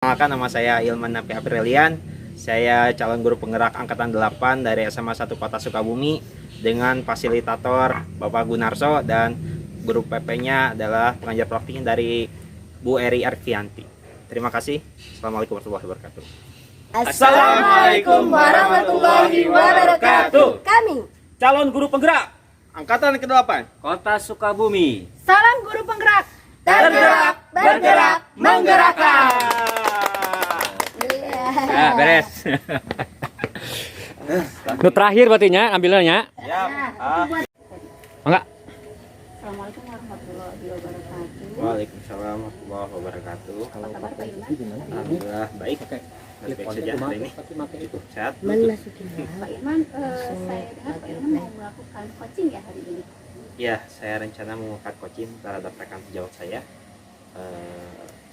Perkenalkan, nama saya Ilman Nafi Aprilian. Saya calon guru penggerak angkatan 8 dari SMA 1 Kota Sukabumi dengan fasilitator Bapak Gunarso dan guru PP-nya adalah pengajar praktik dari Bu Eri Arfianti. Terima kasih. Assalamualaikum warahmatullahi wabarakatuh. Assalamualaikum warahmatullahi wabarakatuh. Kami Calon guru penggerak angkatan ke-8 Kota Sukabumi. salam guru penggerak. tergerak, bergerak, menggerakkan. Nah, beres. Nu terakhir berarti ambilnya. Ya. Enggak. Assalamualaikum warahmatullahi wabarakatuh. Waalaikumsalam warahmatullahi wabarakatuh. Apa kabar Pak Ilman? Alhamdulillah baik. Baik saja hari ini. Sehat. Pak Ilman, saya dengar Pak Ilman mau melakukan coaching ya hari ini. Ya, saya rencana mengangkat coaching terhadap rekan sejawat saya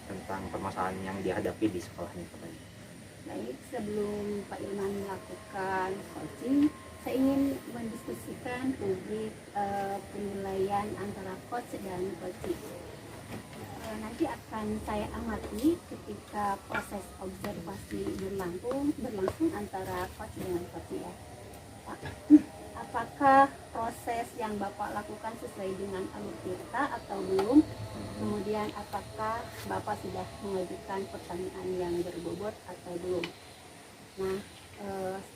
tentang permasalahan yang dihadapi di sekolahnya katanya. Baik, sebelum Pak Ilman melakukan coaching, saya ingin mendiskusikan publik penilaian antara coach dan coaching. Nanti akan saya amati ketika proses observasi berlangsung antara coach dengan coach ya. Pak, apakah proses yang Bapak lakukan sesuai dengan alur kita atau belum? Kemudian apakah Bapak sudah mengajukan pertanyaan yang berbobot atau belum? Nah,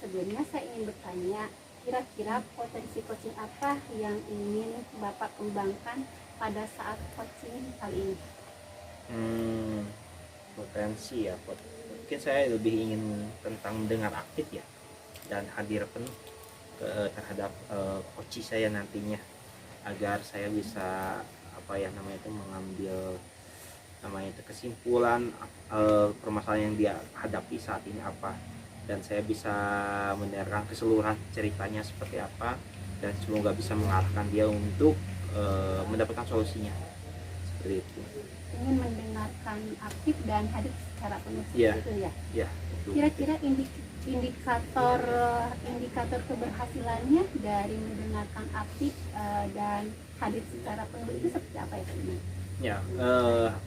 sebelumnya saya ingin bertanya, kira-kira potensi coaching apa yang ingin Bapak kembangkan pada saat coaching kali ini? Potensi ya, mungkin saya lebih ingin tentang mendengar aktif ya dan hadir penuh terhadap coach saya nantinya, agar saya bisa mengambil kesimpulan permasalahan yang dia hadapi saat ini apa, dan saya bisa mendengarkan keseluruhan ceritanya seperti apa, dan semoga bisa mengarahkan dia untuk mendapatkan solusinya seperti itu. Ingin mendengarkan aktif dan hadir secara penuh Iya. gitu ya. Ya, Kira-kira indikator keberhasilannya dari mendengarkan aktif dan hadir secara penuh itu seperti apa ya Pak Ilman? Ya,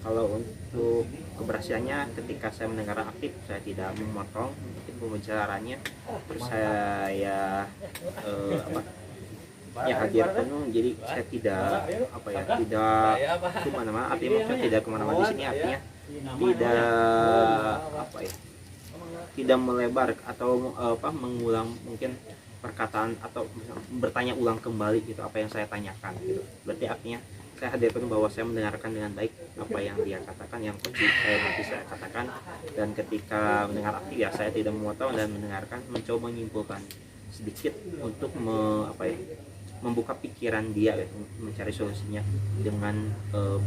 kalau untuk keberhasilannya, ketika saya mendengar aktif, saya tidak memotong mungkin pembicaranya, terus saya hadir penuh, jadi saya tidak kemana-mana, artinya maksudnya tidak kemana-mana di sini, artinya tidak melebar atau mengulang mungkin perkataan atau bertanya ulang kembali gitu apa yang saya tanyakan gitu. Berarti artinya saya hadirkan bahwa saya mendengarkan dengan baik apa yang dia katakan, yang saya katakan, dan ketika mendengar aktif ya saya tidak memotong dan mendengarkan, mencoba menyimpulkan sedikit untuk membuka pikiran dia gitu, mencari solusinya dengan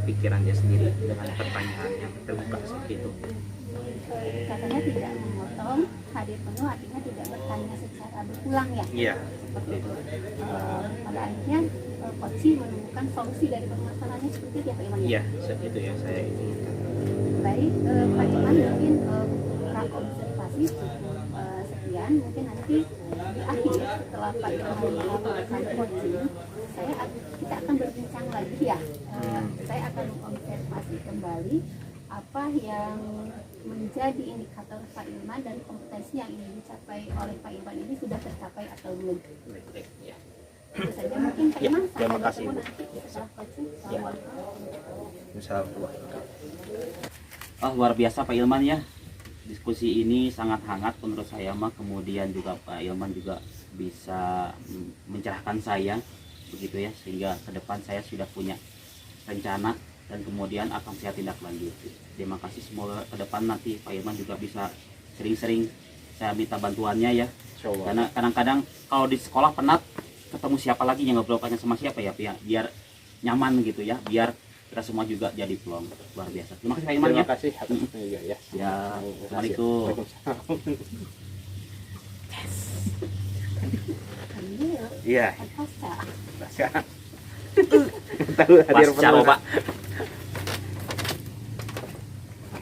pikiran dia sendiri dengan pertanyaan yang terbuka seperti itu. Katanya tidak memotong, hadir penuh artinya tidak bertanya secara berulang ya. Iya. Seperti itu. Pada akhirnya coach menemukan solusi dari permasalahannya seperti itu ya Pak Ilman. Iya, itu yang saya inginkan. Baik, Pak Ilman mungkin observasi sekian, mungkin nanti di akhir setelah Pak Ilman melakukan coaching, kita akan berbincang lagi ya. Saya akan mengobservasi kembali apa yang menjadi indikator Pak Ilman dan kompetensi yang ingin dicapai oleh Pak Ilman ini sudah tercapai atau belum. Ya. Itu saja mungkin Pak Ilman, sampai terima kasih, bertemu Bu. nanti setelah coaching. Assalamualaikum. Luar biasa Pak Ilman ya. Diskusi ini sangat hangat menurut saya mah. Kemudian juga Pak Ilman juga bisa mencerahkan saya begitu ya, sehingga ke depan saya sudah punya rencana dan kemudian akan saya tindak lanjuti. Terima kasih, semoga ke depan nanti Pak Ilman juga bisa sering-sering saya minta bantuannya ya. Karena kadang-kadang kalau di sekolah penat, ketemu siapa lagi yang ngobrol sama siapa ya, biar nyaman gitu ya, biar kita semua juga jadi plong. Luar biasa. Terima kasih Pak Ilman ya. Terima kasih atas juga ya. Ya, Assalamualaikum. Iya. Pasca. Tahu hadir Pasca penuh. Pak.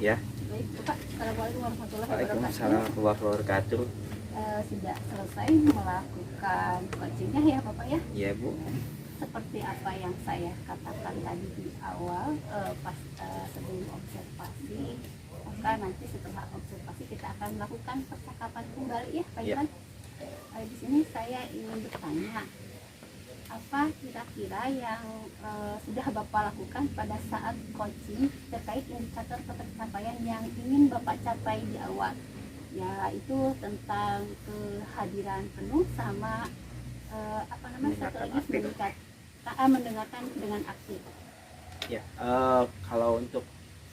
Ya. Baik, Pak. Assalamualaikum warahmatullahi wabarakatuh. Waalaikumsalam warahmatullahi wabarakatuh. Sudah selesai melakukan coachingnya ya Bapak ya. Iya, Bu. Seperti apa yang saya katakan tadi di awal, pas sebelum observasi, maka nanti setelah observasi kita akan melakukan percakapan kembali ya Pak Ya. Iman. Di sini saya ingin bertanya, apa kira-kira yang sudah Bapak lakukan pada saat coaching terkait indikator pencapaian yang ingin Bapak capai di awal, yaitu tentang kehadiran penuh sama satu lagi mendengarkan dengan aktif. Ya, kalau untuk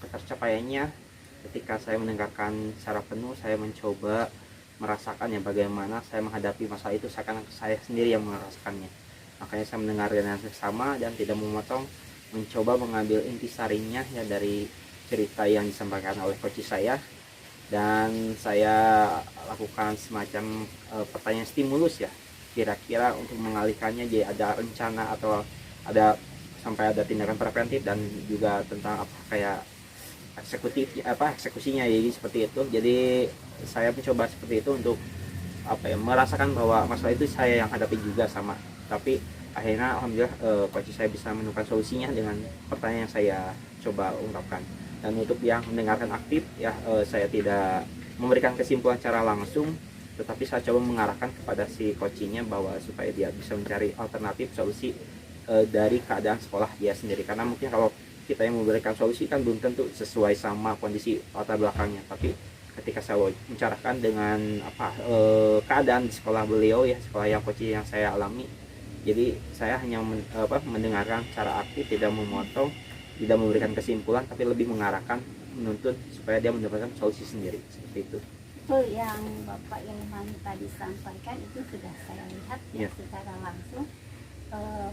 ketercapaiannya, ketika saya mendengarkan secara penuh, saya mencoba merasakan ya bagaimana saya menghadapi masalah itu seakan saya sendiri yang merasakannya. Makanya saya mendengar dengan seksama dan tidak memotong, mencoba mengambil intisarinya ya dari cerita yang disampaikan oleh coach saya, dan saya lakukan semacam pertanyaan stimulus ya, kira-kira untuk mengalihkannya jadi ada rencana atau ada sampai ada tindakan preventif dan juga tentang apa kayak eksekusinya jadi seperti itu. Jadi saya mencoba seperti itu untuk merasakan bahwa masalah itu saya yang hadapi juga sama, tapi akhirnya alhamdulillah coach saya bisa menemukan solusinya dengan pertanyaan yang saya coba ungkapkan. Dan untuk yang mendengarkan aktif ya, saya tidak memberikan kesimpulan secara langsung, tetapi saya coba mengarahkan kepada si coachingnya bahwa supaya dia bisa mencari alternatif solusi dari keadaan sekolah dia sendiri, karena mungkin kalau kita yang memberikan solusi kan belum tentu sesuai sama kondisi latar belakangnya. Tapi ketika saya mencerahkan dengan keadaan di sekolah beliau ya, sekolah yang coaching yang saya alami, jadi saya hanya mendengarkan secara aktif, tidak memotong, tidak memberikan kesimpulan, tapi lebih mengarahkan, menuntut supaya dia mendapatkan solusi sendiri seperti itu. Betul yang Bapak Ilman tadi sampaikan itu sudah saya lihat ya, secara langsung.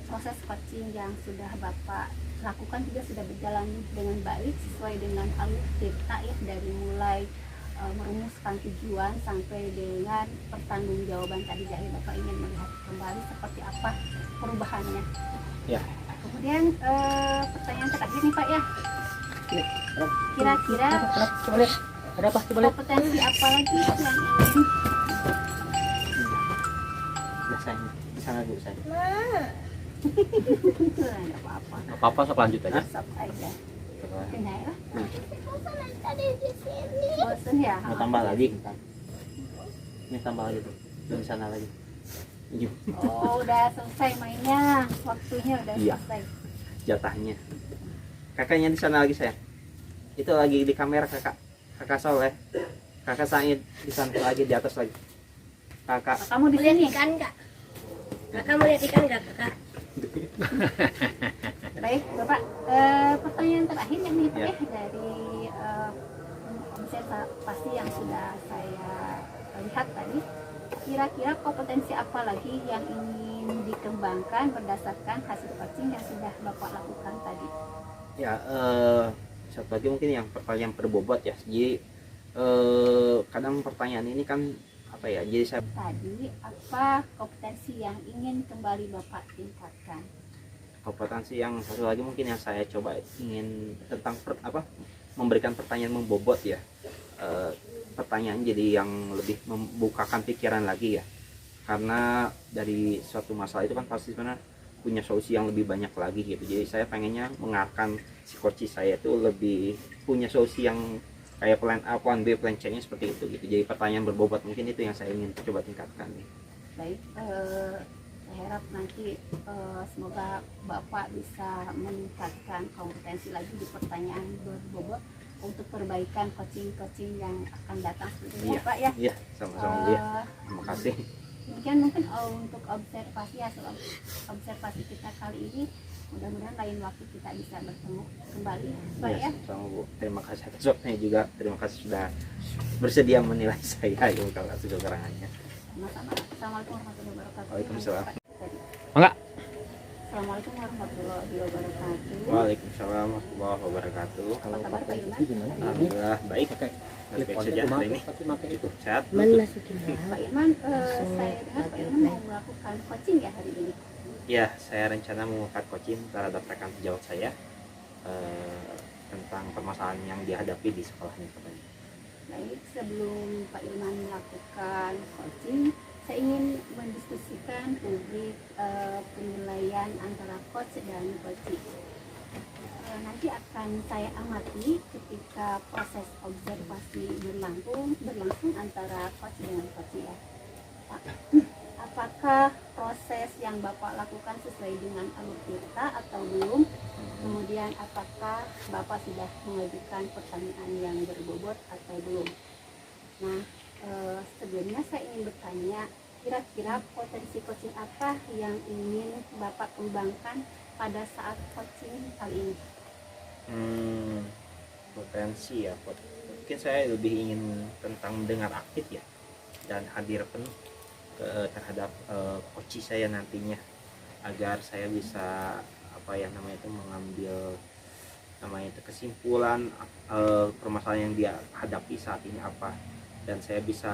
Proses coaching yang sudah Bapak lakukan juga sudah berjalan dengan baik sesuai dengan alur cerita ya, dari mulai merumuskan tujuan sampai dengan pertanggungjawaban tadi. Jadi Bapak ingin melihat kembali seperti apa perubahannya. Ya. Kemudian pertanyaan terakhir nih Pak ya. Kira-kira ada apa? kompetensi apa lagi yang ingin Biasanya di sana dulu saya. nggak apa-apa. Nggak apa-apa, sok lanjut aja. Stop aja. Kena ya. Nah, Bosan ya. mau tambah lagi kita. Ini tambah lagi tuh. Di sana lagi. Tujuh. Oh, udah selesai mainnya. Waktunya udah Iya. selesai. Jatahnya. Kakaknya di sana lagi saya. Itu lagi di kamera kakak. Kakak Soleh. Kakak Said di sana lagi di atas lagi. Kakak. Kamu di sini ikan enggak? Kakak mau lihat ikan enggak, Kakak? Baik, Bapak. Pertanyaan terakhir yang nih Pak Ya. ya, dari observasi yang sudah saya lihat tadi. Kira-kira kompetensi apa lagi yang ingin dikembangkan berdasarkan hasil coaching yang sudah Bapak lakukan tadi? Ya, satu lagi mungkin yang pertanyaan berbobot ya. Jadi kadang pertanyaan ini kan apa ya? Jadi saya Tadi apa kompetensi yang ingin kembali Bapak tingkatkan? kompetensi yang satu lagi mungkin yang saya coba ingin tentang memberikan pertanyaan membobot ya. Pertanyaan jadi yang lebih membukakan pikiran lagi ya, karena dari suatu masalah itu kan pasti sebenarnya punya solusi yang lebih banyak lagi gitu. Jadi saya pengennya mengarahkan si coach saya itu lebih punya solusi yang kayak plan A, plan B, plan C nya seperti itu gitu. Jadi pertanyaan berbobot mungkin itu yang saya ingin coba tingkatkan nih. Baik, saya harap nanti semoga Bapak bisa meningkatkan kompetensi lagi di pertanyaan berbobot untuk perbaikan coaching-coaching yang akan datang seperti Iya. Pak ya. Iya, sama-sama dia. Terima kasih. Demikian mungkin untuk observasi hasil observasi kita kali ini. Mudah-mudahan lain waktu kita bisa bertemu kembali Pak ya. Sama Bu. Terima kasih atas waktunya juga. Terima kasih sudah bersedia menilai saya itu kalau ada kekurangannya. Sama-sama. Assalamualaikum warahmatullahi wabarakatuh. Waalaikumsalam. Enggak. Assalamualaikum warahmatullahi wabarakatuh. Waalaikumsalam warahmatullahi wabarakatuh. Apa kabar Pak Ilman? Alhamdulillah baik. Baik saja hari ini. Sehat. Pak Ilman, saya dengar Pak Ilman mau melakukan coaching ya hari ini. Ya, saya rencana mengangkat coaching terhadap rekan sejawat saya tentang permasalahan yang dihadapi di sekolahnya katanya. Baik, sebelum Pak Ilman melakukan coaching, saya ingin mendiskusikan publik penilaian antara coach dan coaching. nanti akan saya amati ketika proses observasi berlangsung antara coach dengan coach ya. Pak, apakah proses yang Bapak lakukan sesuai dengan alur kita atau belum? Kemudian apakah Bapak sudah mengajukan pertanyaan yang berbobot atau belum? Nah, sebelumnya saya ingin bertanya, kira-kira potensi coaching apa yang ingin Bapak kembangkan pada saat coaching kali ini? Potensi ya, mungkin saya lebih ingin tentang mendengar aktif ya, dan hadir penuh terhadap coach saya nantinya, agar saya bisa mengambil itu kesimpulan permasalahan yang dia hadapi saat ini apa, dan saya bisa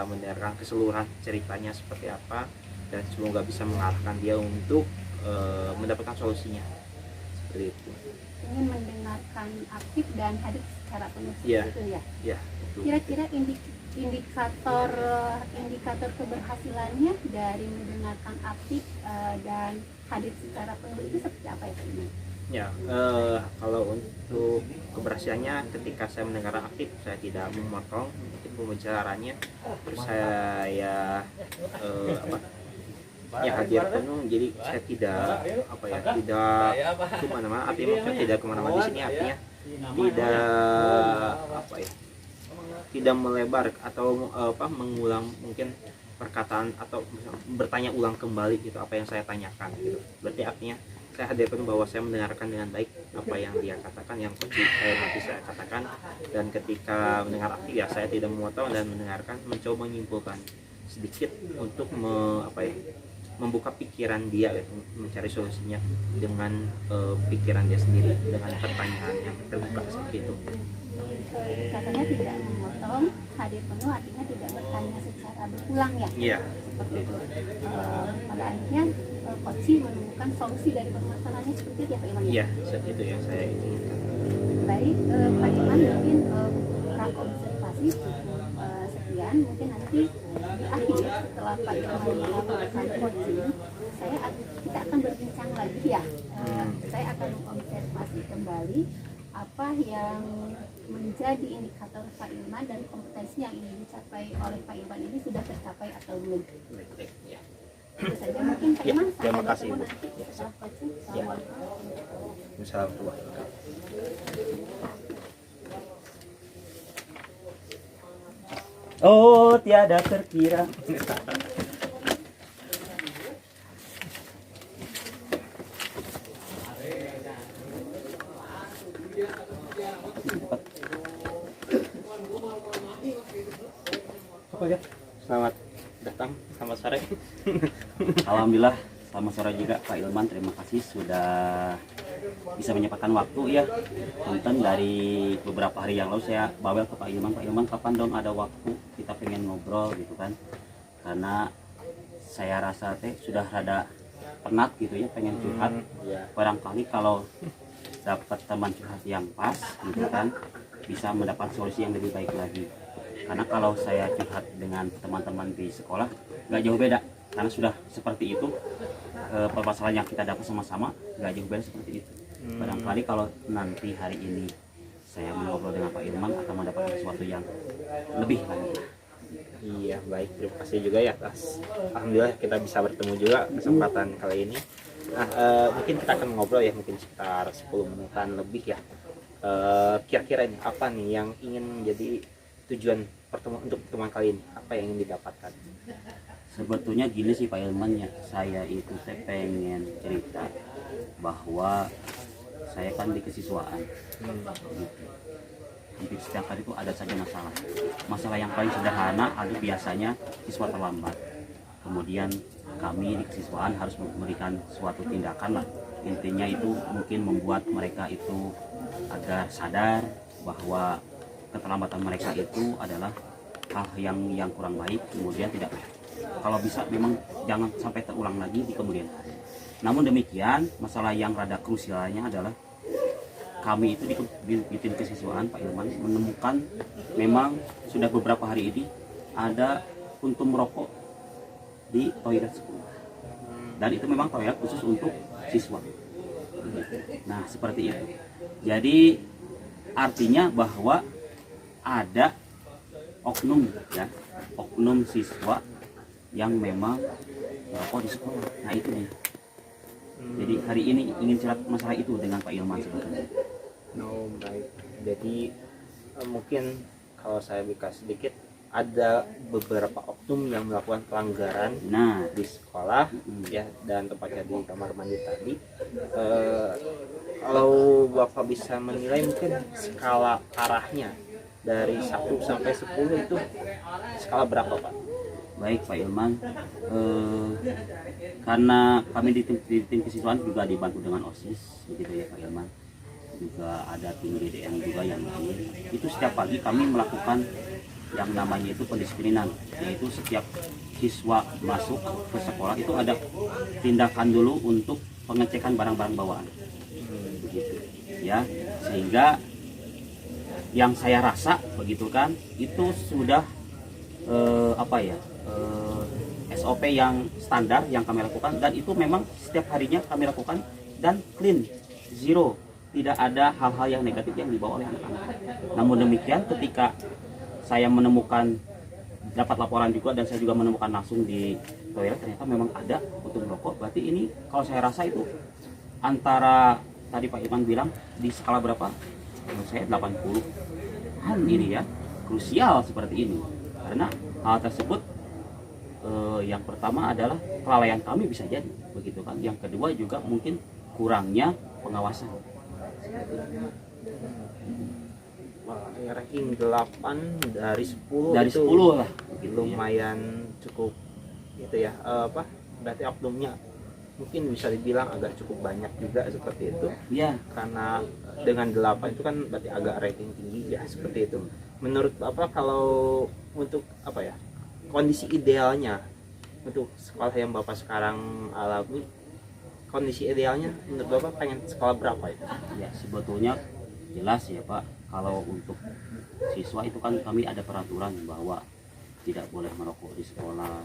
mendengarkan keseluruhan ceritanya seperti apa, dan semoga bisa mengarahkan dia untuk mendapatkan solusinya seperti itu. Ingin mendengarkan aktif dan hadir secara penuh Iya. itu ya. Ya, betul. Kira-kira indikator keberhasilannya dari mendengarkan aktif dan hadir secara penuh itu seperti apa ya Pak Iman? Ya, kalau untuk keberhasilannya, ketika saya mendengar aktif, saya tidak memotong mungkin pembicaranya, terus saya hadir penuh, jadi saya tidak kemana-mana, artinya maksudnya tidak kemana-mana di sini, artinya tidak melebar atau mengulang mungkin perkataan atau bertanya ulang kembali gitu apa yang saya tanyakan gitu. Berarti artinya saya hadirkan bahwa saya mendengarkan dengan baik apa yang dia katakan, yang nanti saya katakan, dan ketika mendengar aktif ya saya tidak memotong dan mendengarkan, mencoba menyimpulkan sedikit untuk membuka pikiran dia gitu, mencari solusinya dengan pikiran dia sendiri, dengan pertanyaan yang terbuka seperti itu. Katanya tidak memotong, hadir penuh artinya tidak bertanya secara berulang ya. Iya, Seperti itu. Pada akhirnya coach menemukan solusi dari permasalahannya seperti itu ya Pak Iman. iya, seperti itu yang saya inginkan. Baik, Pak Iman, mungkin observasi sekian, mungkin nanti di akhir setelah Pak Iman melakukan coaching, kita akan berbincang lagi ya. Saya akan mengobservasi kembali apa yang menjadi indikator Pak Ilman dan kompetensi yang ingin dicapai oleh Pak Ilman ini sudah tercapai atau belum. Ya. Itu saja mungkin Pak Ilman, terima sampai kasih, bertemu Bu. nanti setelah coaching. Ya. Assalamualaikum. Assalamualaikum. Oh, tiada terkira. Selamat datang, selamat sore. Alhamdulillah, selamat sore juga Pak Ilman. Terima kasih sudah bisa menyempatkan waktu ya. Punten dari beberapa hari yang lalu saya bawel ke Pak Ilman. Pak Ilman, kapan dong ada waktu, kita pengen ngobrol gitu kan. Karena saya rasa sudah rada penat gitu ya, pengen curhat. Barangkali kalau dapat teman curhat yang pas gitu kan, bisa mendapat solusi yang lebih baik lagi. Karena kalau saya curhat dengan teman-teman di sekolah nggak jauh beda, karena sudah seperti itu permasalahan yang kita dapat sama-sama, nggak jauh beda seperti itu. Barangkali kalau nanti hari ini saya mengobrol dengan Pak Ilman akan mendapatkan sesuatu yang lebih lagi. Iya, baik, terima kasih juga ya atas, alhamdulillah kita bisa bertemu juga kesempatan kali ini. Nah, mungkin kita akan ngobrol ya, mungkin sekitar 10 menitan lebih ya. Kira-kira ini apa nih yang ingin menjadi tujuan untuk pertemuan kali ini, apa yang ingin didapatkan? Sebetulnya gini sih Pak Ilman ya, saya itu pengen cerita bahwa saya kan di kesiswaan gitu. Hampir setiap hari itu ada saja masalah yang paling sederhana ada biasanya siswa terlambat, kemudian kami di kesiswaan harus memberikan suatu tindakan lah, intinya itu mungkin membuat mereka itu agar sadar bahwa keterlambatan mereka itu adalah hal yang kurang baik, kemudian tidak, kalau bisa memang jangan sampai terulang lagi di kemudian hari. Namun demikian, masalah yang rada krusialnya adalah kami itu di tim kesiswaan Pak Ilman menemukan memang sudah beberapa hari ini ada puntung rokok di toilet sekolah, dan itu memang toilet khusus untuk siswa. Nah, seperti itu. Jadi artinya bahwa ada oknum ya, oknum siswa yang memang merokok di sekolah. Nah, itu dia. Jadi hari ini ingin cerita masalah itu dengan Pak Ilman sebenarnya. No, baik. Jadi mungkin kalau saya buka sedikit, ada beberapa oknum yang melakukan pelanggaran Nah, di sekolah mm, ya, dan tepatnya di kamar mandi tadi. Kalau Bapak bisa menilai mungkin skala parahnya dari 1 sampai 10 itu skala berapa, Pak? baik Pak Ilman. Karena kami di tim kesiswaan juga dibantu dengan OSIS, begitu ya Pak Ilman. Juga ada tim DDM juga yang lain. Itu setiap pagi kami melakukan yang namanya itu pendisiplinan, yaitu setiap siswa masuk ke sekolah itu ada tindakan dulu untuk pengecekan barang-barang bawaan, begitu ya, sehingga yang saya rasa begitu kan itu sudah SOP yang standar yang kami lakukan, dan itu memang setiap harinya kami lakukan dan clean, zero, tidak ada hal-hal yang negatif yang dibawa oleh anak-anak. Namun demikian ketika saya menemukan, dapat laporan juga dan saya juga menemukan langsung di toilet, ternyata memang ada puntung rokok. Berarti ini kalau saya rasa itu antara, tadi Pak Iman bilang di skala berapa? Menurut saya 80 kan ini ya, krusial seperti ini. Karena hal tersebut yang pertama adalah kelalaian kami bisa jadi, begitu kan. Yang kedua juga mungkin kurangnya pengawasan. Wah, ranking 8 dari 10 Dari itu 10 lah begitu ya. lumayan cukup itu ya, berarti oknumnya mungkin bisa dibilang agak cukup banyak juga seperti itu, Ya, karena dengan 8 itu kan berarti agak rating tinggi ya, seperti itu. Menurut Bapak, kalau untuk kondisi idealnya untuk sekolah yang Bapak sekarang alami, kondisi idealnya menurut Bapak pengen sekolah berapa itu? ya sebetulnya jelas ya Pak, kalau untuk siswa itu kan kami ada peraturan bahwa tidak boleh merokok di sekolah,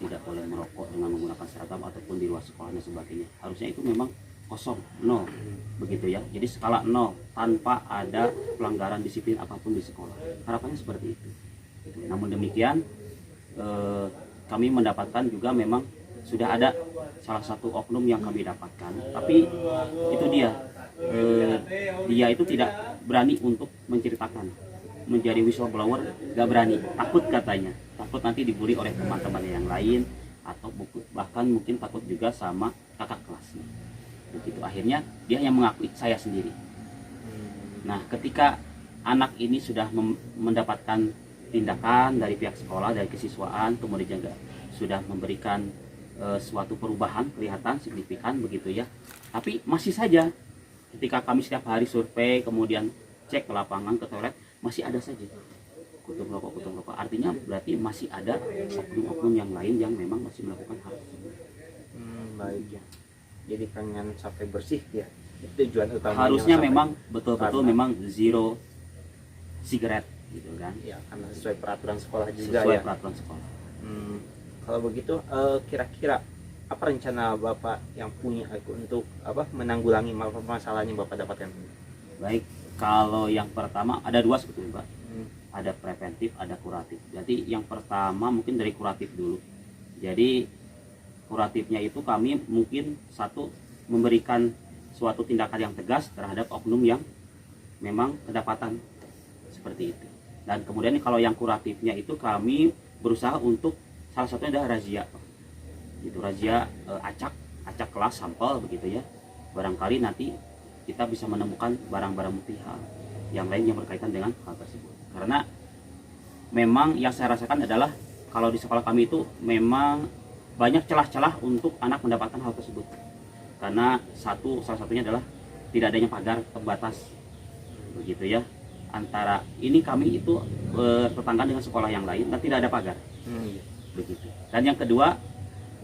tidak boleh merokok dengan menggunakan seragam ataupun di luar sekolah dan sebagainya. Harusnya itu memang kosong, nol, begitu ya. Jadi skala 0 tanpa ada pelanggaran disiplin apapun di sekolah. Harapannya seperti itu. Namun demikian kami mendapatkan juga memang sudah ada salah satu oknum yang kami dapatkan, tapi itu dia itu tidak berani untuk menceritakan, menjadi whistleblower, gak berani, takut katanya, takut nanti dibully oleh teman-teman yang lain, atau bahkan mungkin takut juga sama kakak kelasnya, begitu. Akhirnya dia yang mengakui, saya sendiri. Nah, ketika anak ini sudah mendapatkan tindakan dari pihak sekolah, dari kesiswaan, kemudian juga sudah memberikan suatu perubahan kelihatan signifikan, begitu ya, tapi masih saja ketika kami setiap hari survei kemudian cek ke lapangan, ke toilet, masih ada saja puntung rokok. Artinya berarti masih ada oknum-oknum yang lain yang memang masih melakukan hal tersebut. Baik ya. Jadi pengen sampai bersih ya, itu tujuan utamanya. Harusnya sampai- memang betul-betul karena- memang zero cigarette gitu kan, ya, karena sesuai peraturan sekolah juga sesuai ya. peraturan sekolah. Kalau begitu, kira-kira apa rencana Bapak yang punya untuk menanggulangi masalah yang Bapak dapatkan? Baik, kalau yang pertama ada dua sebetulnya Pak. Hmm. Ada preventif, ada kuratif. Jadi yang pertama mungkin dari kuratif dulu. Jadi kuratifnya itu kami mungkin satu, memberikan suatu tindakan yang tegas terhadap oknum yang memang kedapatan seperti itu. Dan kemudian kalau yang kuratifnya itu kami berusaha untuk salah satunya adalah razia, gitu, razia acak kelas sampel begitu ya. Barangkali nanti kita bisa menemukan barang-barang bukti hal yang lain yang berkaitan dengan hal tersebut. Karena memang yang saya rasakan adalah kalau di sekolah kami itu memang banyak celah-celah untuk anak mendapatkan hal tersebut. Karena salah satunya adalah tidak adanya pagar pembatas, begitu ya. Antara ini kami itu bertetangga dengan sekolah yang lain dan tidak ada pagar, begitu. Dan yang kedua,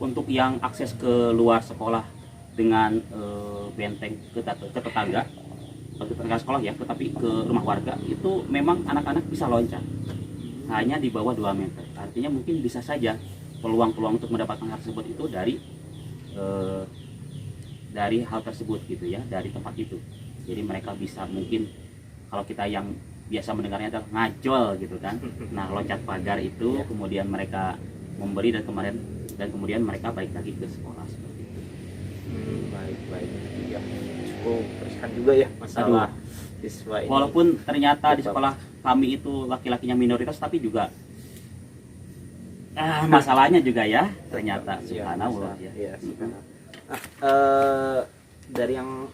untuk yang akses ke luar sekolah dengan benteng ke tetangga sekolah ya, tetapi ke rumah warga itu memang anak-anak bisa loncat hanya di bawah 2 meter. Artinya mungkin bisa saja peluang-peluang untuk mendapatkan hal tersebut itu dari dari hal tersebut gitu ya, dari tempat itu. Jadi mereka bisa mungkin kalau kita yang biasa mendengarnya adalah ngajol gitu kan. Nah, loncat pagar itu kemudian mereka memberi dan kemudian mereka balik lagi ke sekolah seperti itu. Baik ya, cukup teruskan juga ya masalah siswa ini. Walaupun ternyata di sekolah kami itu laki-lakinya minoritas, tapi juga masalahnya juga ya ternyata subhanallah ya. Iya, subhanallah. Nah, dari yang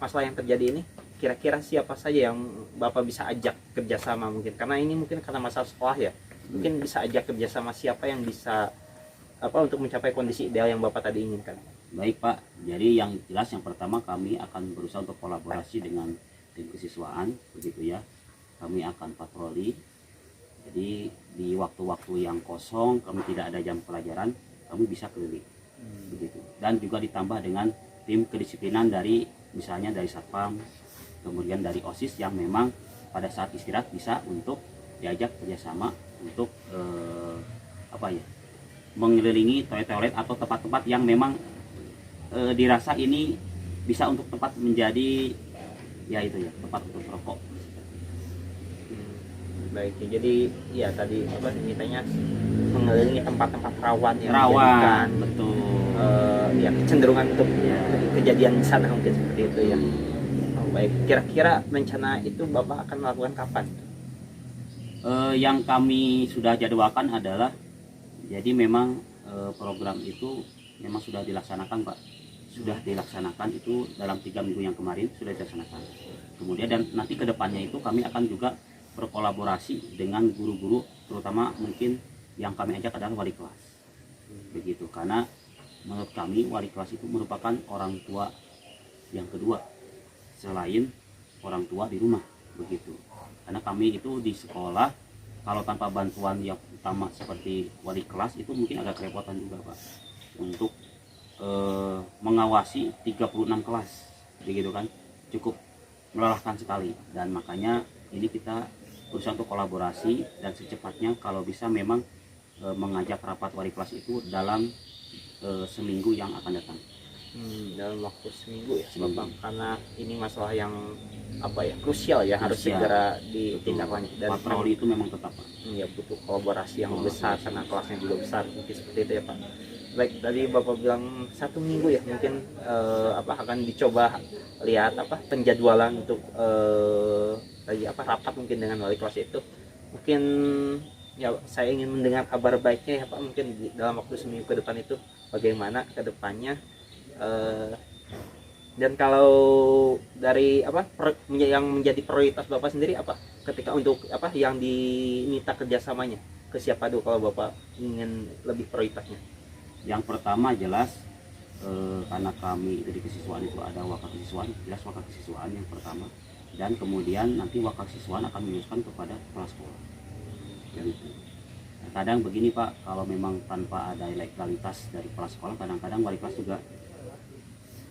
masalah yang terjadi ini, kira-kira siapa saja yang Bapak bisa ajak kerjasama mungkin? Karena ini mungkin karena masalah sekolah ya, mungkin bisa ajak kerjasama siapa yang bisa untuk mencapai kondisi ideal yang Bapak tadi inginkan. Baik Pak, jadi yang jelas yang pertama kami akan berusaha untuk kolaborasi dengan tim kesiswaan begitu ya. Kami akan patroli. Jadi di waktu-waktu yang kosong kami tidak ada jam pelajaran, kami bisa keliling begitu. Dan juga ditambah dengan tim kedisiplinan dari misalnya dari Satpam, kemudian dari OSIS yang memang pada saat istirahat bisa untuk diajak kerjasama untuk mengelilingi toilet-toilet atau tempat-tempat yang memang dirasa ini bisa untuk tempat menjadi tempat untuk merokok. Baik, jadi ya tadi ditanya mengelilingi tempat-tempat rawan yang rawan betul. Ya kecenderungan untuk kejadian di sana mungkin seperti itu ya. Baik, kira-kira rencana itu Bapak akan melakukan kapan? Yang kami sudah jadwalkan adalah jadi memang program itu memang sudah dilaksanakan Pak, sudah dilaksanakan itu dalam 3 minggu yang kemarin sudah dilaksanakan. Kemudian dan nanti kedepannya itu kami akan juga berkolaborasi dengan guru-guru, terutama mungkin yang kami ajak adalah wali kelas begitu, karena menurut kami wali kelas itu merupakan orang tua yang kedua selain orang tua di rumah begitu. Karena kami itu di sekolah kalau tanpa bantuan yang utama seperti wali kelas itu mungkin agak kerepotan juga Pak untuk mengawasi 36 kelas begitu kan, cukup melelahkan sekali. Dan makanya ini kita berusaha untuk kolaborasi dan secepatnya kalau bisa memang mengajak rapat wali kelas itu dalam seminggu yang akan datang. Dalam waktu seminggu ya Bapak, karena ini masalah yang krusial ya, harus segera ditindaklanjuti. Dan patroli itu memang tetap Pak. Ya butuh kolaborasi yang besar karena kelasnya juga besar, mungkin seperti itu ya Pak. Baik, tadi Bapak bilang 1 minggu ya, mungkin akan dicoba lihat penjadwalan untuk rapat mungkin dengan wali kelas itu. Mungkin ya saya ingin mendengar kabar baiknya ya Pak, mungkin dalam waktu seminggu ke depan itu bagaimana ke depannya. Dan kalau dari yang menjadi prioritas Bapak sendiri ketika untuk yang diminta kerjasamanya ke siapa dulu kalau Bapak ingin lebih prioritasnya? Yang pertama jelas karena kami itu di kesiswaan itu ada wakil kesiswaan, jelas wakil kesiswaan yang pertama, dan kemudian nanti wakil kesiswaan akan meneruskan kepada kepala sekolah gitu. Nah, kadang begini Pak, kalau memang tanpa ada legalitas dari kepala sekolah, kadang-kadang wali kelas juga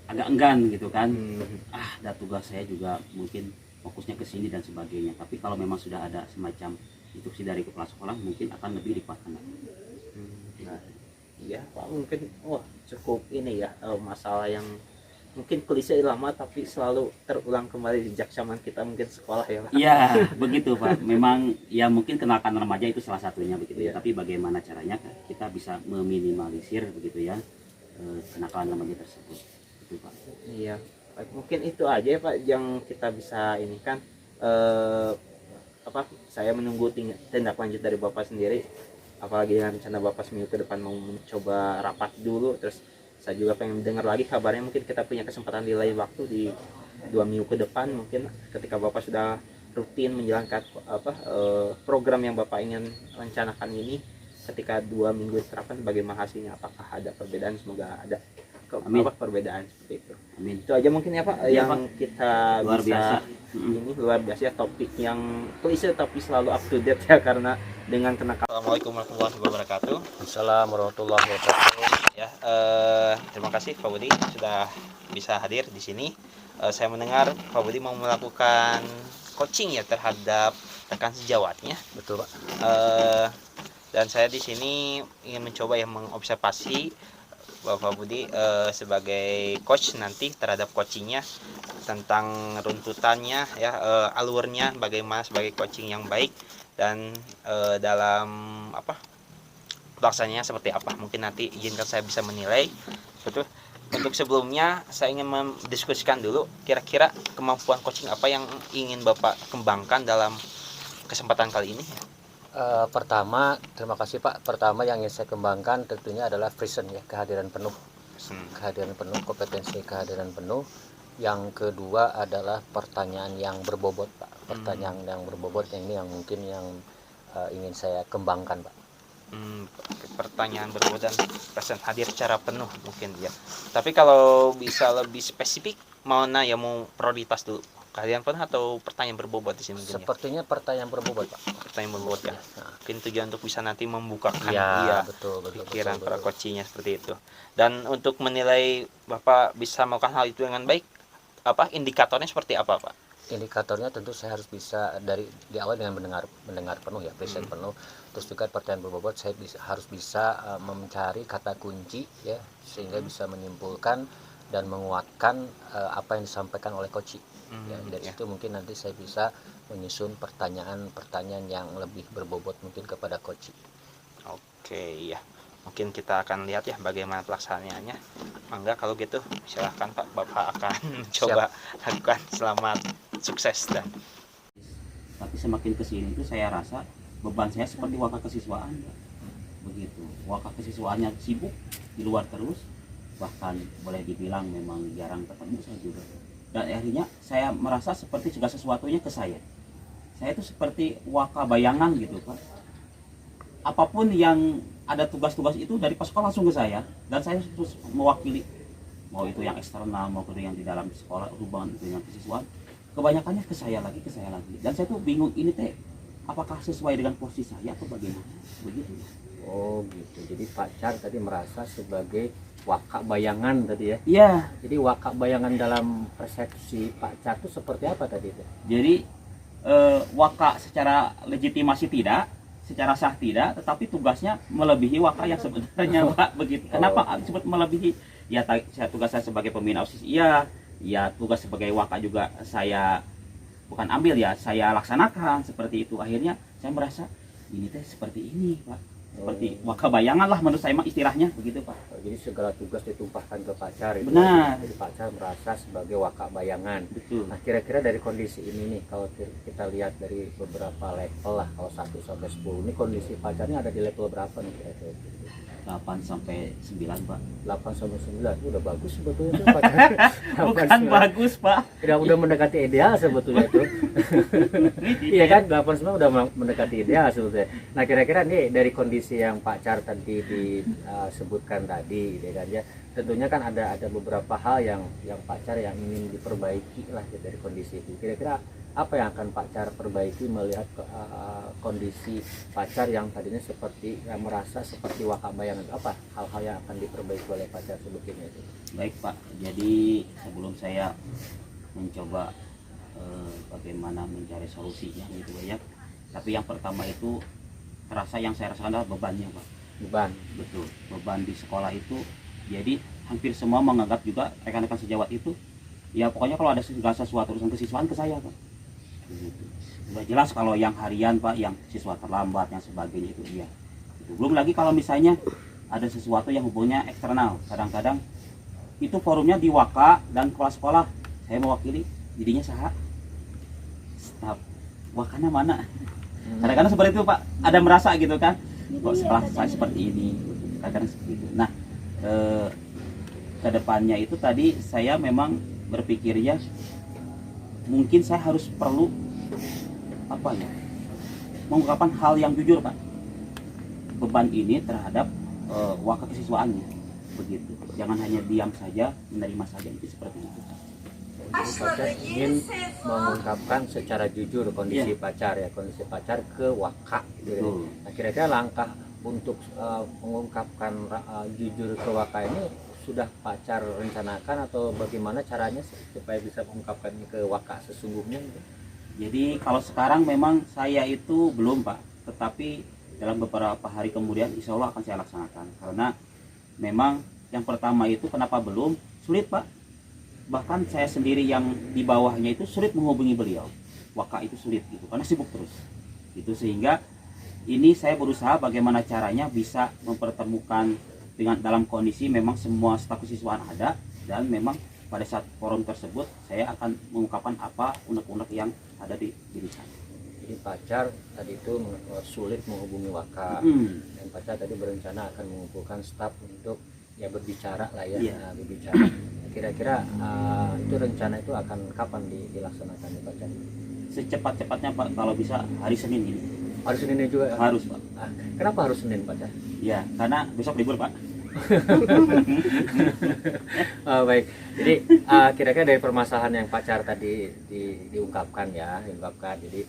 agak enggan gitu kan, dan tugas saya juga mungkin fokusnya ke sini dan sebagainya. Tapi kalau memang sudah ada semacam instruksi dari kepala sekolah, mungkin akan lebih dikuatkan. Nah, ya Pak, mungkin cukup ini ya, masalah yang mungkin klise lama tapi selalu terulang kembali di zaman kita mungkin sekolah ya Pak. Iya begitu Pak, memang ya mungkin kenalkan remaja itu salah satunya begitu ya. Tapi bagaimana caranya kita bisa meminimalisir begitu ya kenakalan remaja tersebut itu Pak. Iya, mungkin itu aja ya Pak yang kita bisa ini kan saya menunggu tindak lanjut dari Bapak sendiri, apalagi dengan rencana Bapak seminggu ke depan mau mencoba rapat dulu. Terus saya juga pengen dengar lagi kabarnya, mungkin kita punya kesempatan di lain waktu di 2 minggu ke depan, mungkin ketika Bapak sudah rutin menjalankan program yang Bapak ingin rencanakan ini, ketika 2 minggu diterapkan bagaimana hasilnya, apakah ada perbedaan? Semoga ada perbedaan seperti itu. Amin. Itu aja mungkin ya Pak yang Pak. kita Luar bisa biasa. Ini luar biasa ya, topik yang klise tapi selalu up to date ya, karena dengan kenakalan. Assalamualaikum warahmatullahi wabarakatuh. Assalamualaikum warahmatullahi wabarakatuh. Ya, terima kasih Pak Budi sudah bisa hadir di sini. Saya mendengar Pak Budi mau melakukan coaching ya terhadap rekan sejawatnya. Betul Pak. Dan saya di sini ingin mencoba mengobservasi Bapak Budi sebagai coach nanti terhadap coachingnya, tentang runtutannya ya, alurnya bagaimana sebagai coaching yang baik, dan dalam apa pelaksanaannya seperti apa. Mungkin nanti izinkan saya bisa menilai. Betul. Untuk sebelumnya saya ingin mendiskusikan dulu kira-kira kemampuan coaching apa yang ingin Bapak kembangkan dalam kesempatan kali ini. Pertama, terima kasih Pak. Pertama yang ingin saya kembangkan tentunya adalah present ya, kehadiran penuh. Kehadiran penuh, kompetensi kehadiran penuh. Yang kedua adalah pertanyaan yang berbobot Pak. Pertanyaan yang berbobot ini yang mungkin yang ingin saya kembangkan Pak. Pertanyaan berbobot dan present, hadir secara penuh mungkin ya. Tapi kalau bisa lebih spesifik, mana yang mau prioritas dulu? Kehadiran penuh atau pertanyaan berbobot di sini mungkin? Sepertinya pertanyaan berbobot Pak. Pertanyaan berbobot ya. Nah, Mungkin tujuan untuk bisa nanti membukakan ya, betul, pikiran para betul. coachingnya seperti itu. Dan untuk menilai Bapak bisa melakukan hal itu dengan baik, apa indikatornya seperti apa Pak? Indikatornya tentu saya harus bisa dari di awal dengan mendengar penuh ya, present penuh. Terus juga pertanyaan berbobot saya harus bisa mencari kata kunci ya, sehingga bisa menyimpulkan dan menguatkan apa yang disampaikan oleh coach. Ya, dari situ mungkin nanti saya bisa menyusun pertanyaan-pertanyaan yang lebih berbobot mungkin kepada coach. Oke ya, mungkin kita akan lihat ya bagaimana pelaksanaannya. Mangga kalau gitu silahkan Pak, Bapak akan mencoba lakukan. Selamat sukses. Dan Tapi semakin kesini itu saya rasa beban saya seperti waka kesiswaan Pak. Begitu, waka kesiswaannya sibuk di luar terus, bahkan boleh dibilang memang jarang ketemu saya juga. Dan akhirnya saya merasa seperti segala sesuatunya ke saya itu seperti waka bayangan gitu Pak. Apapun yang ada tugas-tugas itu dari pas sekolah langsung ke saya, dan saya terus mewakili, mau itu yang eksternal maupun yang di dalam sekolah hubungan itu dengan kesiswaan, kebanyakannya ke saya lagi, dan saya tuh bingung ini teh apakah sesuai dengan posisi saya atau bagaimana begitu. Oh gitu. Jadi Pak Char tadi merasa sebagai waka bayangan tadi ya. Iya. Jadi waka bayangan dalam persepsi Pak Char itu seperti apa tadi itu? Jadi waka secara legitimasi tidak, secara sah tidak, tetapi tugasnya melebihi waka yang sebenarnya Pak begitu. Kenapa disebut melebihi? Ya tugas saya sebagai pembina OSIS iya, ya tugas sebagai waka juga saya bukan ambil ya, saya laksanakan seperti itu. Akhirnya saya merasa ini teh seperti ini Pak. Seperti waka bayangan lah menurut saya mah istilahnya begitu Pak. Jadi segala tugas ditumpahkan ke Pak Char itu. Benar. Jadi Pak Char merasa sebagai waka bayangan. Betul. Nah kira-kira dari kondisi ini nih, kalau kita lihat dari beberapa level lah, kalau 1 sampai 10 ini kondisi Pak Char ini ada di level berapa nih kira-kira? 8 sampai 9 Pak. 8 sampai 9 itu udah bagus sebetulnya tuh Pak Char. Bukan bagus Pak. Udah mendekati ideal sebetulnya itu. Iya kan, 8 udah mendekati ideal sebetulnya. Nah kira-kira nih dari kondisi yang Pak Char tadi disebutkan tadi, ya kan ya, tentunya kan ada beberapa hal yang Pak Char yang ingin diperbaiki lah ya, dari kondisi itu. Kira-kira apa yang akan Pak Char perbaiki melihat kondisi Pak Char yang tadinya seperti yang merasa seperti waka bayangan? Apa hal-hal yang akan diperbaiki oleh Pak Char sebetulnya itu? Baik Pak, jadi sebelum saya mencoba bagaimana mencari solusinya gitu ya, tapi yang pertama itu terasa yang saya rasakan adalah bebannya Pak. Beban. Betul, beban di sekolah itu. Jadi hampir semua menganggap juga rekan-rekan sejawat itu ya pokoknya kalau ada segala sesuatu urusan kesiswaan ke saya Pak. Begitu. Sudah jelas kalau yang harian Pak, yang siswa terlambat, yang sebagainya itu dia. Itu. Belum lagi kalau misalnya ada sesuatu yang hubungannya eksternal, kadang-kadang itu forumnya di Waka dan kepala sekolah, saya mewakili, jadinya saha staf Wakana mana? Kadang-kadang seperti itu Pak, ada merasa gitu kan, kok setelah saya seperti ini, kadang-kadang seperti itu. Nah, kedepannya itu tadi saya memang berpikirnya mungkin saya harus perlu apa ya, mengungkapkan hal yang jujur Pak, beban ini terhadap waka kesiswaannya begitu, jangan hanya diam saja menerima saja, itu seperti itu. Jadi Pak Char ingin mengungkapkan secara jujur kondisi Pak Char ya, kondisi Pak Char ke waka gitu. Nah kira-kira langkah untuk mengungkapkan jujur ke waka ini sudah Pak Char rencanakan atau bagaimana caranya supaya bisa mengungkapkannya ke waka sesungguhnya? Jadi kalau sekarang memang saya itu belum Pak, tetapi dalam beberapa hari kemudian insya Allah akan saya laksanakan, karena memang Yang pertama itu kenapa belum? Sulit Pak. Bahkan saya sendiri yang di bawahnya itu sulit menghubungi beliau. Waka itu sulit gitu karena sibuk terus. Itu sehingga ini saya berusaha bagaimana caranya bisa mempertemukan dengan dalam kondisi memang semua staf kesiswaan ada, dan memang pada saat forum tersebut saya akan mengungkapkan apa unek-unek yang ada di diri saya. Jadi pacar tadi itu sulit menghubungi Waka, dan pacar tadi berencana akan mengumpulkan staf untuk ya berbicara lah ya, Iya. Berbicara. Kira-kira itu rencana itu akan kapan dilaksanakan nih pacar? Secepat-cepatnya Pak, kalau bisa hari Senin ini. Hari Senin ini juga? Harus Pak. Kenapa harus Senin pacar? Ya, karena besok libur Pak. Baik. Jadi kira-kira dari permasalahan yang pacar tadi diungkapkan ya, Jadi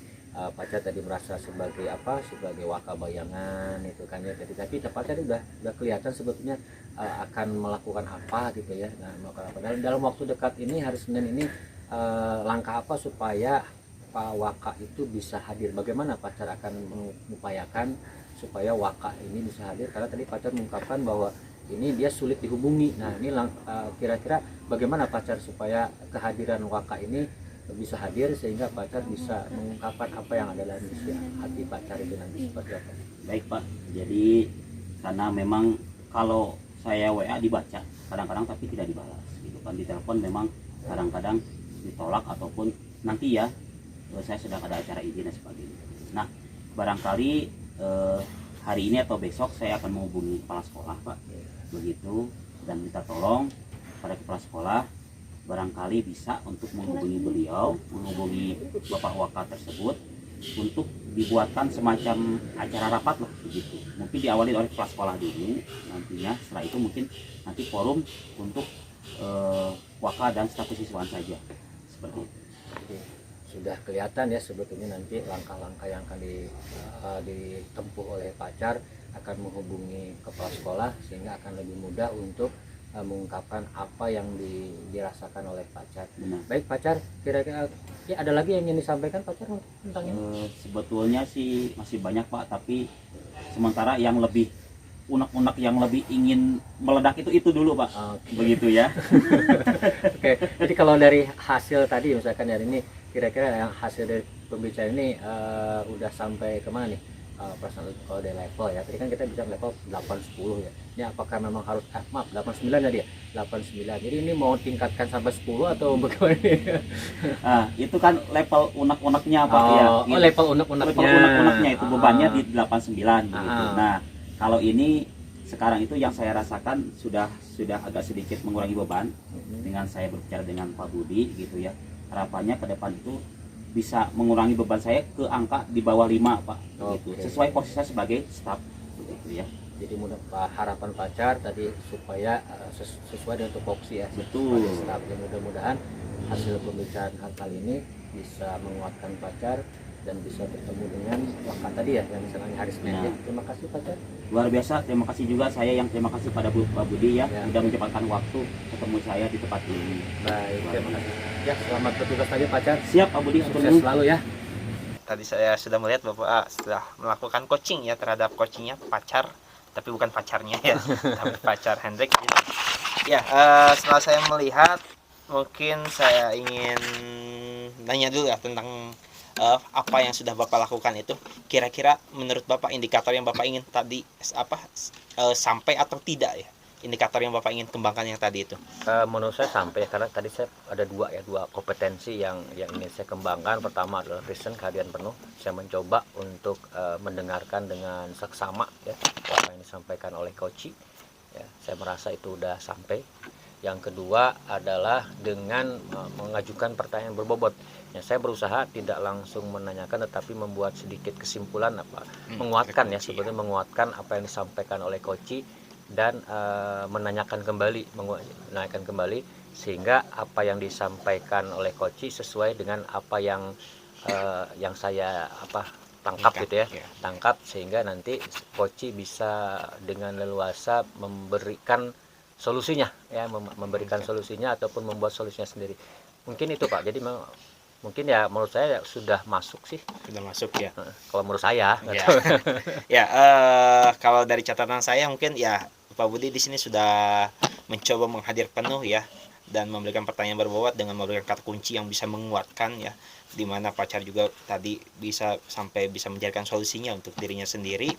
pacar tadi merasa sebagai apa? Sebagai Waka bayangan itu kan ya. Jadi tapi pacar udah kelihatan sebetulnya akan melakukan apa gitu ya. Nah, melakukan apa? Dalam waktu dekat ini hari Senin ini langkah apa supaya Pak Waka itu bisa hadir? Bagaimana pacar akan mengupayakan supaya Waka ini bisa hadir? Karena tadi pacar mengungkapkan bahwa ini dia sulit dihubungi. Nah, ini kira-kira bagaimana pacar supaya kehadiran Waka ini bisa hadir sehingga pacar bisa mengungkapkan apa yang ada dalam isi hati pacar itu nanti seperti apa? Baik Pak. Jadi karena memang kalau saya WA dibaca kadang-kadang tapi tidak dibalas gitu kan. Di telepon memang kadang-kadang ditolak ataupun nanti ya saya sedang ada acara izin dan sebagainya. Nah, barangkali hari ini atau besok saya akan menghubungi kepala sekolah Pak, begitu, dan minta tolong pada kepala sekolah barangkali bisa untuk menghubungi beliau, menghubungi Bapak Waka tersebut untuk dibuatkan semacam acara rapat lah begitu. Mungkin diawali oleh kepala sekolah dulu, nantinya setelah itu mungkin nanti forum untuk Waka dan staf kesiswaan saja seperti itu. Jadi, sudah kelihatan ya sebetulnya nanti langkah-langkah yang akan ditempuh oleh pacar akan menghubungi kepala sekolah sehingga akan lebih mudah untuk mengungkapkan apa yang dirasakan oleh pacar. Benar. Baik pacar, kira-kira ya ada lagi yang ingin disampaikan pacar tentang ini? Sebetulnya sih masih banyak Pak, tapi sementara yang lebih unek-unek yang lebih ingin meledak itu dulu Pak. Begitu ya. Oke, jadi kalau dari hasil tadi misalkan hari ini kira-kira yang hasil dari pembicaraan ini udah sampai kemana nih? Perasaan kalau dari level ya, tadi kan kita bicara level 8-10 ya. Ini apakah memang harus maaf 89 ya dia? 89. Jadi ini mau tingkatkan sampai 10 atau bagaimana? Nah, itu kan level unek-uneknya Pak ya. Oh, level unek-uneknya. Level unek-uneknya itu bebannya di 89 gitu. Nah, kalau ini sekarang itu yang saya rasakan sudah agak sedikit mengurangi beban dengan saya berbicara dengan Pak Budi gitu ya. Harapannya ke depan itu bisa mengurangi beban saya ke angka di bawah 5 Pak gitu. Sesuai posisi saya sebagai staf begitu ya. Jadi harapan pacar tadi supaya sesuai dengan tupoksi ya. Betul. Staf. Dan mudah-mudahan hasil pembicaraan kali ini bisa menguatkan pacar dan bisa bertemu dengan Waka tadi ya yang misalnya hari Senin ya. Terima kasih pacar. Luar biasa, terima kasih juga saya yang terima kasih pada Pak Budi ya, sudah menyempatkan waktu ketemu saya di tempat ini. Baik, terima kasih. Ya, selamat bertugas lagi pacar. Siap Pak Budi, Sukses selalu ya. Tadi saya sudah melihat Bapak setelah melakukan coaching ya terhadap coachingnya pacar, tapi bukan pacarnya ya, tapi pacar Hendrik. Ya, setelah saya melihat, mungkin saya ingin nanya dulu ya tentang apa yang sudah Bapak lakukan itu. Kira-kira menurut Bapak indikator yang Bapak ingin tadi sampai atau tidak ya? Indikator yang Bapak ingin kembangkan yang tadi itu? Menurut saya sampai, karena tadi saya ada dua kompetensi yang ingin saya kembangkan. Pertama adalah present, kehadiran penuh. Saya mencoba untuk mendengarkan dengan seksama ya apa yang disampaikan oleh Coach. Ya, saya merasa itu udah sampai. Yang kedua adalah dengan mengajukan pertanyaan berbobot. Ya, saya berusaha tidak langsung menanyakan tetapi membuat sedikit kesimpulan menguatkan ya, sebetulnya menguatkan apa yang disampaikan oleh Coach dan menanyakan kembali sehingga apa yang disampaikan oleh Coach sesuai dengan apa yang saya tangkap gitu ya. Tangkap sehingga nanti Coach bisa dengan leluasa memberikan solusinya ya, memberikan solusinya ataupun membuat solusinya sendiri. Mungkin itu Pak. Jadi mungkin ya menurut saya sudah masuk sih. Sudah masuk ya. Kalau menurut saya. Ya, kalau dari catatan saya mungkin ya Pak Budi di sini sudah mencoba menghadir penuh ya, dan memberikan pertanyaan berbobot dengan memberikan kata kunci yang bisa menguatkan ya, dimana pacar juga tadi bisa sampai bisa mencarikan solusinya untuk dirinya sendiri.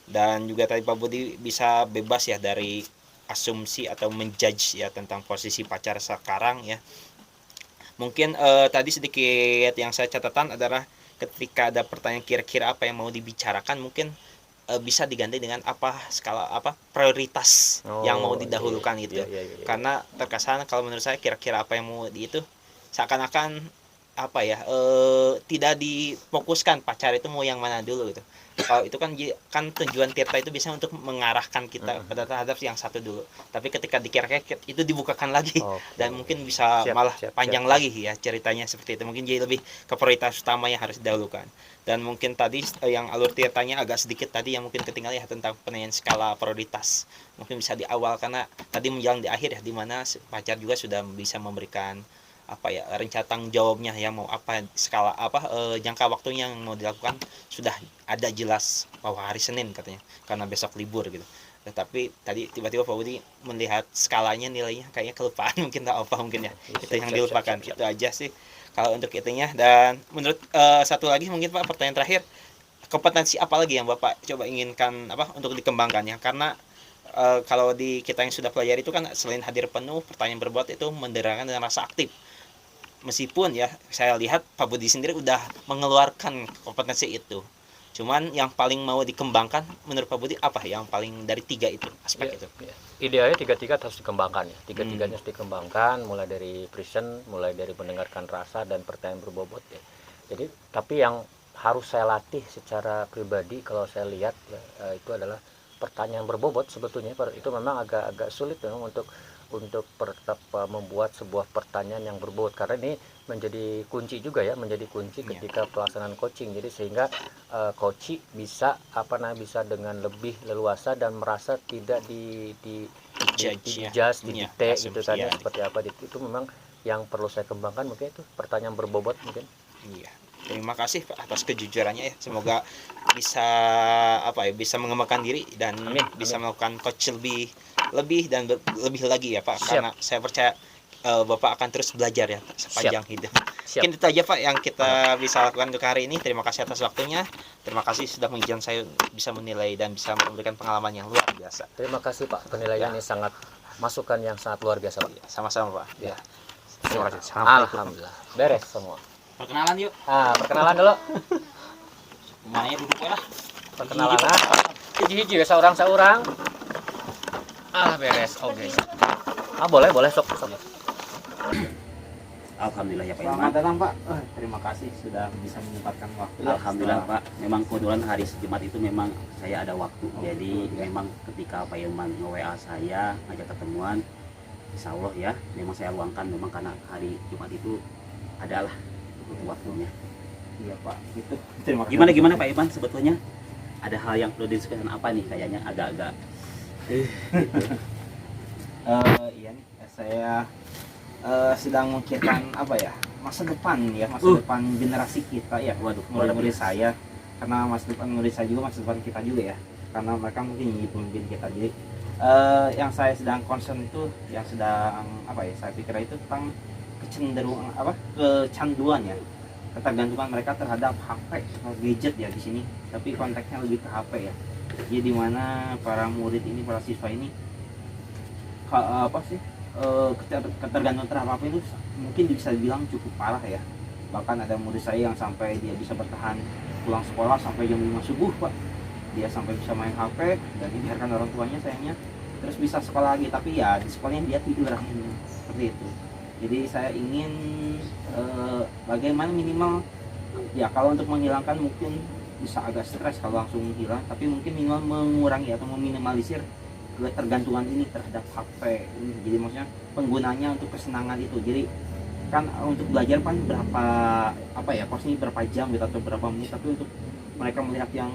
Dan juga tadi Pak Budi bisa bebas ya dari asumsi atau menjudge ya tentang posisi pacar sekarang ya. Mungkin tadi sedikit yang saya catatan adalah ketika ada pertanyaan kira-kira apa yang mau dibicarakan, mungkin bisa diganti dengan apa skala apa prioritas yang mau didahulukan gitu. Karena terkesan kalau menurut saya kira-kira apa yang mau di itu seakan-akan apa ya tidak difokuskan pacar itu mau yang mana dulu gitu. Kalau itu kan tujuan Tirta itu bisa untuk mengarahkan kita pada terhadap yang satu dulu. Tapi ketika dikira-kira itu dibukakan lagi dan mungkin bisa malah panjang lagi ya ceritanya seperti itu. Mungkin jadi lebih ke prioritas utama yang harus didahulukan. Dan mungkin tadi yang alur Tirtanya agak sedikit tadi yang mungkin ketinggalan ya tentang penilaian skala prioritas. Mungkin bisa di awal karena tadi menjelang di akhir ya di mana pacar juga sudah bisa memberikan apa ya rencana tanggung jawabnya yang mau apa skala apa jangka waktunya yang mau dilakukan sudah ada jelas bahwa hari Senin katanya karena besok libur gitu. Tetapi tadi tiba-tiba Pak Budi melihat skalanya nilainya kayaknya kelupaan mungkin tak apa mungkin ya itu yang dilupakan. Itu aja sih kalau untuk itunya. Dan menurut satu lagi mungkin Pak pertanyaan terakhir, kompetensi apa lagi yang Bapak coba inginkan apa untuk dikembangkannya, karena kalau di kita yang sudah pelajari itu kan selain hadir penuh, pertanyaan berbobot itu mendengarkan dengan rasa aktif. Meskipun ya saya lihat Pak Budi sendiri udah mengeluarkan kompetensi itu, cuman yang paling mau dikembangkan menurut Pak Budi apa yang paling dari tiga itu aspek itu? Idealnya tiga-tiga harus dikembangkan ya, tiga-tiganya harus dikembangkan, mulai dari present, mulai dari mendengarkan rasa dan pertanyaan berbobot ya. Jadi tapi yang harus saya latih secara pribadi kalau saya lihat ya, itu adalah pertanyaan berbobot. Sebetulnya itu memang agak sulit memang untuk tetap membuat sebuah pertanyaan yang berbobot, karena ini menjadi kunci juga ya, menjadi kunci ketika pelaksanaan coaching. Jadi sehingga coach bisa bisa dengan lebih leluasa dan merasa tidak dijudge, didikte gitu kan ya, seperti apa itu memang yang perlu saya kembangkan. Mungkin itu pertanyaan berbobot mungkin. Iya. Terima kasih Pak atas kejujurannya ya. Semoga bisa bisa mengembangkan diri dan bisa melakukan coach lebih dan lebih lagi ya Pak. Siap. Karena saya percaya Bapak akan terus belajar ya sepanjang hidup. Mungkin itu aja Pak yang kita bisa lakukan untuk hari ini. Terima kasih atas waktunya. Terima kasih sudah mengizinkan saya bisa menilai dan bisa memberikan pengalaman yang luar biasa. Terima kasih Pak, penilaian ini sangat masukan yang sangat luar biasa Pak. Sama-sama Pak. Ya. Terima kasih. Alhamdullah. Beres semua. Perkenalan yuk. Perkenalan dulu. Mana duduk lah. Perkenalan hiji-hiji seorang. Beres. Oke. Boleh sok. Alhamdulillah ya Pak Selamat Ilman. datang Pak. Terima kasih sudah bisa menyempatkan waktu. Alhamdulillah Pak. Memang kebetulan hari Jumat itu memang saya ada waktu. Jadi memang ketika Pak Ilman nge-WA saya ngajak ketemuan, insya Allah ya memang saya luangkan memang karena hari Jumat itu adalah butuh waktunya. Iya Pak. Itu. Terima kasih. Gimana Pak Ilman sebetulnya? Ada hal yang perlu didiskusikan apa nih kayaknya agak-agak Iya nih, saya sedang memikirkan masa depan depan generasi kita ya. Waduh, murid-murid saya, karena masa depan murid saya juga masa depan kita juga ya, karena mereka mungkin jadi pemimpin kita. Jadi yang saya sedang concern itu yang sedang saya pikir itu tentang kecanduan ya, ketergantungan mereka terhadap HP atau gadget ya di sini, tapi konteksnya lebih ke HP ya. Jadi dimana para murid ini, para siswa ini ketergantungan terhadap HP itu mungkin bisa dibilang cukup parah ya. Bahkan ada murid saya yang sampai dia bisa bertahan pulang sekolah sampai jam 5 subuh Pak. Dia sampai bisa main HP dan dibiarkan orang tuanya sayangnya, terus bisa sekolah lagi, tapi ya di sekolahnya dia tidur seperti itu. Jadi saya ingin bagaimana minimal ya, kalau untuk menghilangkan mungkin bisa agak stres kalau langsung hilang, tapi mungkin minimal mengurangi atau meminimalisir ketergantungan ini terhadap HP ini. Jadi maksudnya penggunanya untuk kesenangan itu. Jadi kan untuk belajar kan berapa porsinya berapa jam gitu atau berapa menit, tapi untuk mereka melihat yang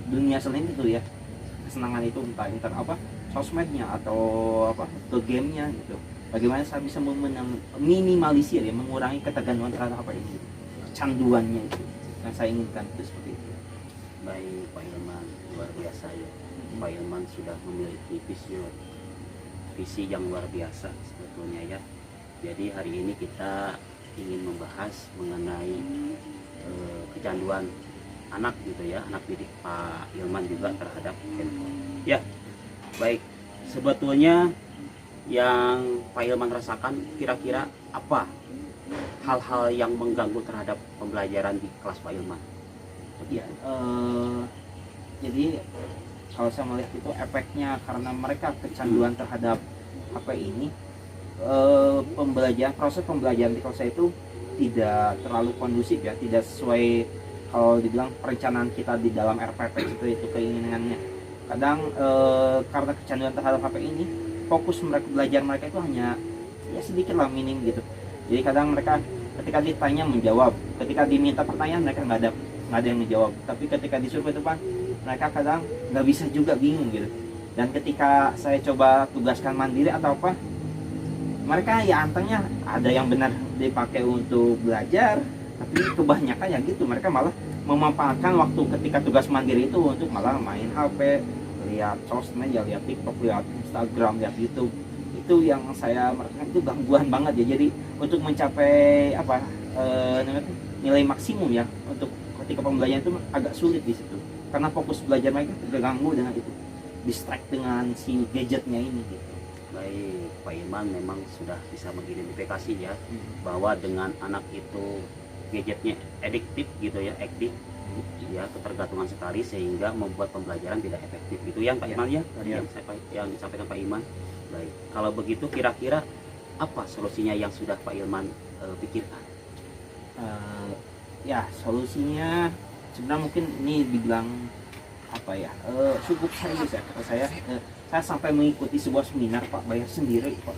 dunia selain itu ya, kesenangan itu entah sosmednya atau ke gamenya gitu. Bagaimana saya bisa minimalisir ya, mengurangi ketergantungan terhadap HP ini, canduannya itu yang saya inginkan itu seperti itu. baik Pak Ilman. luar biasa ya. Pak Ilman sudah memiliki visi yang luar biasa sebetulnya ya. Jadi hari ini kita ingin membahas mengenai kecanduan anak gitu ya, anak didik Pak Ilman juga terhadap handphone. Ya, baik. Sebetulnya yang Pak Ilman rasakan kira-kira apa hal-hal yang mengganggu terhadap pembelajaran di kelas Pak Ilman? Ya, jadi kalau saya melihat itu efeknya karena mereka kecanduan terhadap HP ini, proses pembelajaran di kelas saya itu tidak terlalu kondusif ya, tidak sesuai kalau dibilang perencanaan kita di dalam RPP itu keinginannya. Kadang karena kecanduan terhadap HP ini, fokus belajar mereka itu hanya ya sedikit lah, minim gitu. Jadi kadang mereka ketika ditanya menjawab, ketika diminta pertanyaan mereka nggak ada yang menjawab. Tapi ketika disuruh ke depan, mereka kadang nggak bisa juga, bingung gitu. Dan ketika saya coba tugaskan mandiri atau apa, mereka ya antengnya ada yang benar dipakai untuk belajar, tapi kebanyakan ya gitu, mereka malah memanfaatkan waktu ketika tugas mandiri itu untuk malah main HP, lihat sosmed ya, lihat TikTok, lihat Instagram, lihat YouTube. Itu yang saya merasakan itu gangguan banget ya. Jadi untuk mencapai nilai maksimum ya untuk ketika pembelajaran itu agak sulit di situ, karena fokus belajar mereka terganggu dengan itu, distract dengan si gadgetnya ini gitu. Baik, Pak Ilman memang sudah bisa mengidentifikasi ya bahwa dengan anak itu gadgetnya adiktif gitu ya, ya, ketergantungan sekali sehingga membuat pembelajaran tidak efektif gitu ya Pak Ilman ya, tadi yang disampaikan Pak Ilman. Baik, kalau begitu kira-kira apa solusinya yang sudah Pak Ilman pikirkan? Ya solusinya sebenarnya mungkin ini dibilang apa ya, cukup serius ya kata saya. Saya sampai mengikuti sebuah seminar Pak, bayar sendiri Pak,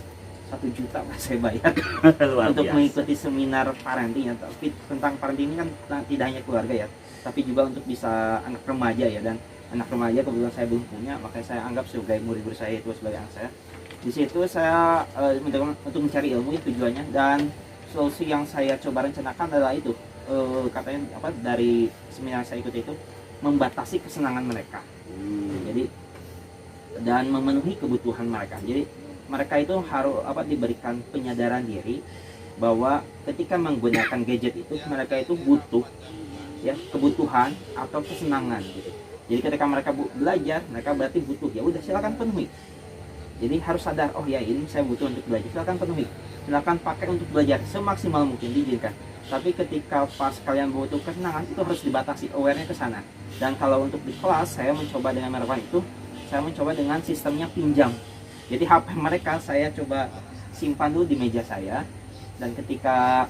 1 juta Pak saya bayar untuk mengikuti seminar parenting ya. Tapi tentang parenting ini kan tidak hanya keluarga ya, tapi juga untuk bisa anak remaja ya. Dan anak remaja kebetulan saya belum punya, makanya saya anggap sebagai murid-murid saya itu sebagai anak saya. Di situ saya untuk mencari ilmu itu tujuannya, dan solusi yang saya coba rencanakan adalah itu, katanya dari seminar saya ikuti itu, membatasi kesenangan mereka. Jadi dan memenuhi kebutuhan mereka. Jadi mereka itu harus diberikan penyadaran diri bahwa ketika menggunakan gadget itu mereka itu butuh ya kebutuhan atau kesenangan gitu. Jadi ketika mereka belajar, mereka berarti butuh, ya udah silakan penuhi. Jadi harus sadar, oh ya ini saya butuh untuk belajar, silakan penuhi, silakan pakai untuk belajar semaksimal mungkin, diizinkan. Tapi ketika pas kalian butuh kesenangan itu harus dibatasi, awarenya ke sana. Dan kalau untuk di kelas saya mencoba dengan melakukan itu, saya mencoba dengan sistemnya pinjam. Jadi HP mereka saya coba simpan dulu di meja saya, dan ketika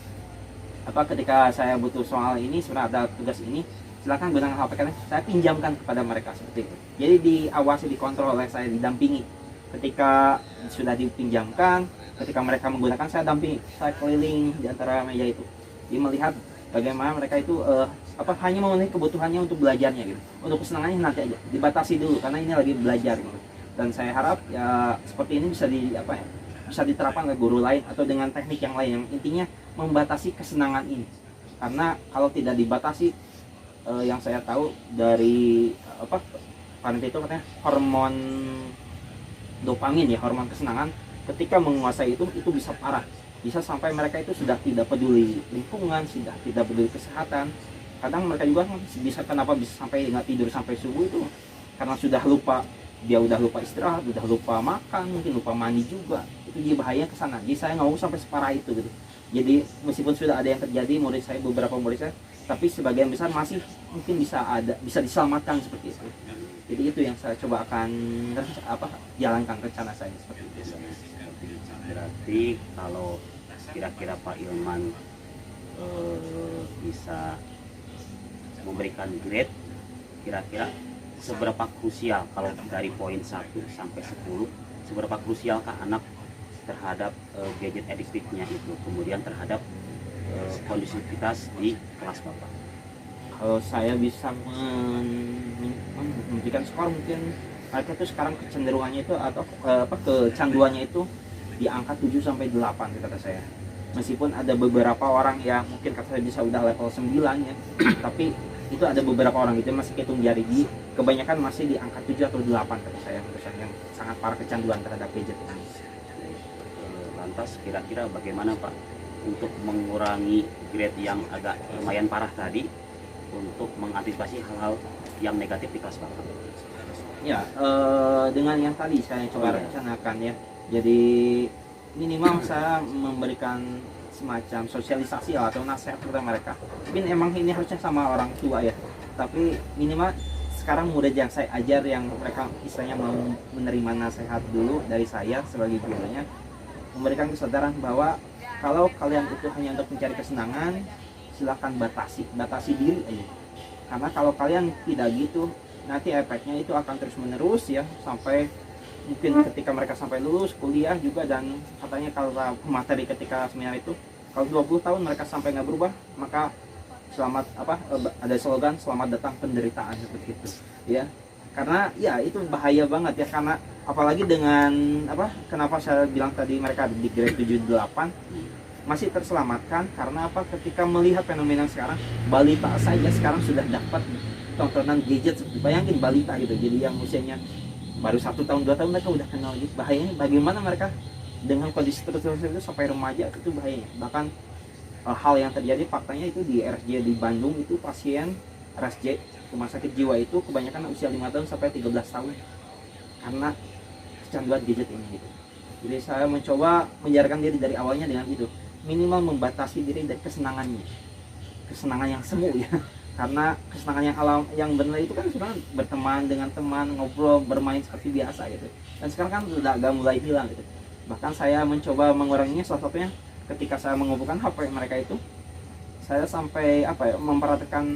saya butuh soal ini, sebenarnya ada tugas ini, silakan gunakan HP kalian, saya pinjamkan kepada mereka seperti itu. Jadi diawasi, dikontrol oleh saya, didampingi. Ketika sudah dipinjamkan, ketika mereka menggunakan, saya dampingi, saya keliling di antara meja itu. Jadi melihat bagaimana mereka itu hanya memenuhi kebutuhannya untuk belajarnya gitu. Untuk kesenangannya nanti aja, dibatasi dulu karena ini lagi belajar gitu. Dan saya harap ya seperti ini bisa diterapkan oleh guru lain atau dengan teknik yang lain, yang intinya membatasi kesenangan ini. Karena kalau tidak dibatasi, yang saya tahu dari parenting itu katanya hormon dopamin ya, hormon kesenangan, ketika menguasai itu bisa parah, bisa sampai mereka itu sudah tidak peduli lingkungan, sudah tidak peduli kesehatan. Kadang mereka juga kenapa bisa sampai nggak tidur sampai subuh itu karena sudah lupa, dia udah lupa istirahat, udah lupa makan, mungkin lupa mandi juga. Itu jadi bahaya ke sana. Jadi saya nggak mau sampai separah itu gitu. Jadi meskipun sudah ada yang terjadi, beberapa murid saya, tapi sebagian besar masih mungkin bisa diselamatkan seperti itu. Jadi itu yang saya coba akan jalankan rencana saya seperti itu. Berarti kalau kira-kira Pak Ilman bisa memberikan grade, kira-kira seberapa krusial kalau dari poin 1 sampai 10, seberapa krusialkah anak terhadap gadget adiktifnya itu, kemudian terhadap kondusivitas di kelas Bapak? Kalau saya bisa memberikan skor, mungkin mereka itu sekarang kecenderungannya itu atau kecanduannya itu di angka 7 sampai 8 kata saya. Meskipun ada beberapa orang yang mungkin kata saya bisa udah level 9 ya, tapi itu ada beberapa orang itu masih hitung jari. kebanyakan masih di angka 7 atau 8 kata saya yang sangat parah kecanduan terhadap gadget ini. Lantas kira-kira bagaimana Pak untuk mengurangi grade yang agak lumayan parah tadi untuk mengantisipasi hal-hal yang negatif di kelas Bapak? Ya, dengan yang tadi saya coba rencanakan ya. Jadi minimal saya memberikan semacam sosialisasi atau nasihat kepada mereka. Mungkin emang ini harusnya sama orang tua ya. Tapi minimal sekarang murid yang saya ajar yang mereka istilahnya mau menerima nasihat dulu dari saya sebagai gurunya, memberikan kesadaran bahwa kalau kalian itu hanya untuk mencari kesenangan, silahkan batasi diri aja. Karena kalau kalian tidak gitu, nanti efeknya itu akan terus menerus ya sampai mungkin ketika mereka sampai lulus kuliah juga. Dan katanya kalau materi ketika seminar itu kalau 20 tahun mereka sampai nggak berubah, maka selamat ada slogan selamat datang penderitaan seperti itu ya. Karena ya itu bahaya banget ya, karena apalagi dengan kenapa saya bilang tadi mereka di grade 7-8 masih terselamatkan karena ketika melihat fenomena sekarang, balita saja sekarang sudah dapat tontonan gadget. Bayangin balita gitu, jadi yang usianya baru 1 tahun 2 tahun mereka udah kenal gitu. Bahayanya bagaimana mereka dengan kondisi terus itu sampai remaja, itu bahayanya. Bahkan hal yang terjadi faktanya itu di RSJ di Bandung itu pasien RSJ rumah sakit jiwa itu kebanyakan usia 5 tahun sampai 13 tahun karena kecanduan gadget ini gitu. Jadi saya mencoba menjarakan diri dari awalnya dengan itu, minimal membatasi diri dari kesenangan yang semu ya. Karena kesenangan yang alam yang benar itu kan sebenarnya berteman dengan teman, ngobrol, bermain seperti biasa gitu. Dan sekarang kan sudah agak mulai hilang gitu. Bahkan saya mencoba menguranginya, salah satunya ketika saya mengumpulkan HP mereka itu, saya sampai memperhatikan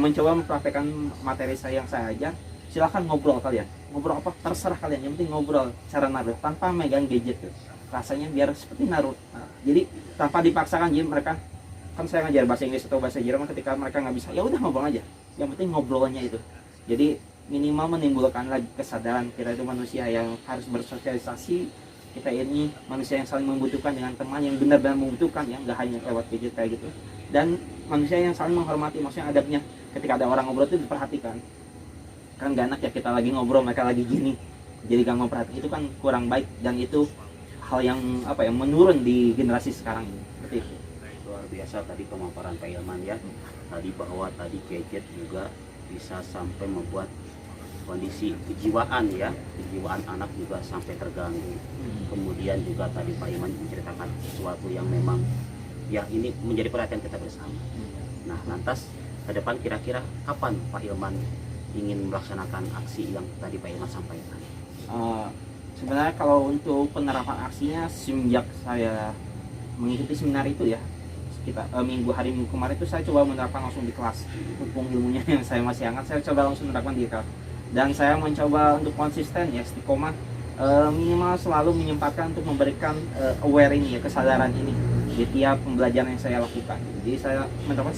mencoba mempraktekkan materi saya yang saya ajar. Silahkan ngobrol kalian, ngobrol apa terserah kalian, yang penting ngobrol cara naruh tanpa megang gadget tuh. Rasanya biar seperti naruh. Nah, jadi tanpa dipaksakan, jadi mereka kan saya ngajar bahasa Inggris atau bahasa Jerman, ketika mereka nggak bisa ya udah ngobrol aja, yang penting ngobrolnya itu. Jadi minimal menimbulkan lagi kesadaran kita itu manusia yang harus bersosialisasi, kita ini manusia yang saling membutuhkan dengan teman yang benar-benar membutuhkan ya, nggak hanya lewat gadget kayak gitu. Dan manusia yang saling menghormati, maksudnya adabnya ketika ada orang ngobrol itu diperhatikan. Kan gak enak ya kita lagi ngobrol mereka lagi gini, jadi gak memperhatikan, itu kan kurang baik. Dan itu hal yang menurun di generasi sekarang ini. Seperti itu. Luar biasa tadi pemaparan Pak Ilman ya. Tadi bahwa tadi gadget juga bisa sampai membuat kondisi kejiwaan anak juga sampai terganggu. Kemudian juga tadi Pak Ilman menceritakan sesuatu yang memang ya ini menjadi perhatian kita bersama. Nah, lantas ke depan kira-kira kapan Pak Ilman ingin melaksanakan aksi yang tadi Pak Ilman sampaikan? Sebenarnya kalau untuk penerapan aksinya semenjak saya mengikuti seminar itu ya, sekitar hari minggu kemarin itu saya coba menerapkan langsung di kelas. Mumpung ilmunya yang saya masih hangat, saya coba langsung menerapkan di kelas. Dan saya mencoba untuk konsisten ya, istiqomah, minimal selalu menyempatkan untuk memberikan aware ini ya, kesadaran ini di tiap pembelajaran yang saya lakukan. Jadi saya menerapkan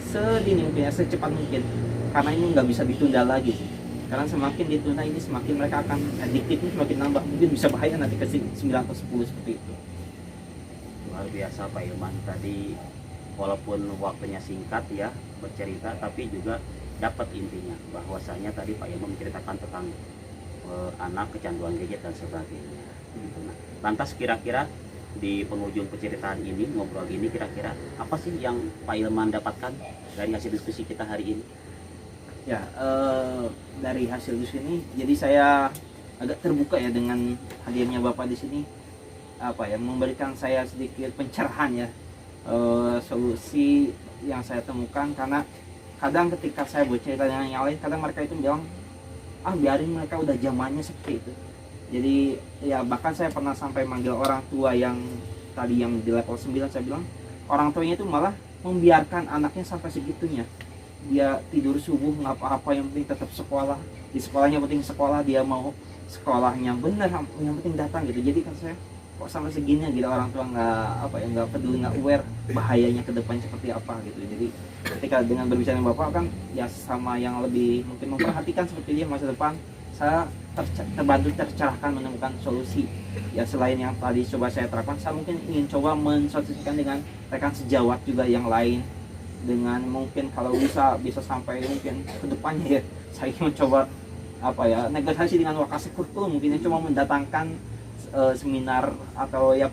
sedini mungkin ya, secepat mungkin, karena ini nggak bisa ditunda lagi. Karena semakin ditunda ini semakin mereka akan adiktifnya semakin nambah, mungkin bisa bahaya nanti ke 9 atau 10 seperti itu. Luar biasa Pak Ilman tadi, walaupun waktunya singkat ya bercerita, tapi juga dapat intinya bahwasanya tadi Pak Ilman menceritakan tentang anak kecanduan gadget dan sebagainya. Nah, lantas kira-kira di penghujung penceritaan ini, ngobrol ini, kira-kira apa sih yang Pak Ilman dapatkan dari hasil diskusi kita hari ini? Ya, dari hasil diskusi ini, jadi saya agak terbuka ya dengan hadirnya Bapak di sini, memberikan saya sedikit pencerahan ya, solusi yang saya temukan. Karena kadang ketika saya bercerita dengan yang lain, kadang mereka itu bilang, biarin mereka udah zamannya seperti itu. Jadi ya bahkan saya pernah sampai manggil orang tua yang tadi yang di level 9, saya bilang orang tuanya itu malah membiarkan anaknya sampai segitunya. Dia tidur subuh nggak apa-apa, yang penting tetap sekolah, di sekolahnya penting sekolah, dia mau sekolahnya benar, yang penting datang gitu. Jadi kan saya kok sampai segini gitu, orang tua nggak peduli, nggak aware bahayanya ke depan seperti apa gitu. Jadi ketika dengan berbicara dengan Bapak kan ya sama yang lebih mungkin memperhatikan seperti dia masa depan, saya terbantu tercerahkan menemukan solusi ya. Selain yang tadi coba saya terapkan, saya mungkin ingin coba mensosialisasikan dengan rekan sejawat juga yang lain, dengan mungkin kalau bisa sampai mungkin ke depannya ya saya mencoba apa ya negosiasi dengan Wakasekutu mungkin cuma mendatangkan seminar atau ya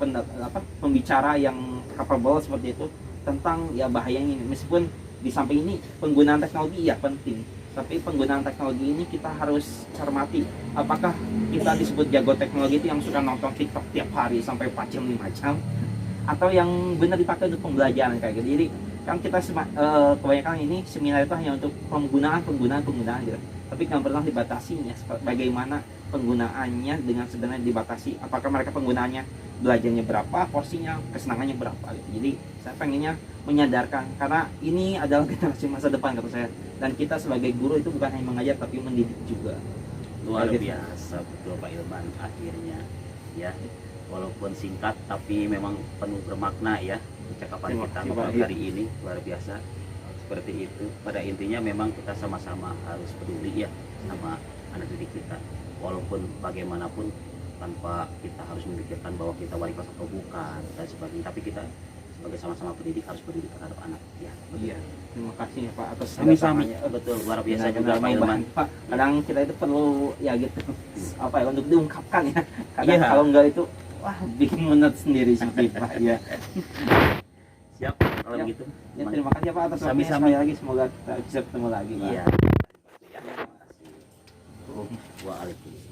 pembicara yang capable seperti itu tentang ya bahayanya ini. Meskipun di samping ini penggunaan teknologi ya penting, tapi penggunaan teknologi ini kita harus cermati apakah kita disebut jago teknologi itu yang suka nonton TikTok tiap hari sampai 4 jam 5 jam atau yang benar dipakai untuk pembelajaran kayak gitu. Jadi kan kita kebanyakan ini seminar itu hanya untuk penggunaan gitu, tapi nggak pernah dibatasinya bagaimana penggunaannya dengan sebenarnya dibatasi, apakah mereka penggunaannya belajarnya berapa, porsinya, kesenangannya berapa gitu. Jadi saya pengennya menyadarkan karena ini adalah generasi masa depan kata saya, dan kita sebagai guru itu bukan hanya mengajar tapi mendidik juga. Luar Kayak gitu. biasa betul Pak Ilman, akhirnya ya walaupun singkat tapi memang penuh bermakna ya percakapan Terima kita kasih, ngobrol Pak. hari ini, luar biasa. Seperti itu, pada intinya memang kita sama-sama harus peduli ya sama anak didik kita, walaupun bagaimanapun tanpa kita harus memikirkan bahwa kita wali kelas atau bukan dan sebagainya, tapi kita sebagai sama-sama pendidik harus peduli terhadap anak ya. Iya, terima kasih ya Pak atas Sami-sami, kedatangannya. betul, luar biasa Benar-benar juga Pak Ilman. membantu, Pak. Kadang kita itu perlu ya gitu apa ya untuk diungkapkan ya. Kadang Iya. kalau enggak itu wah bikin menut sendiri seperti Pak ya. Siap, kalau Ya. begitu. Ya, terima kasih ya Pak atas waktunya Sami-sami. sekali lagi, semoga kita bisa ketemu lagi Pak. Iya. Terima kasih. Waalaikumsalam.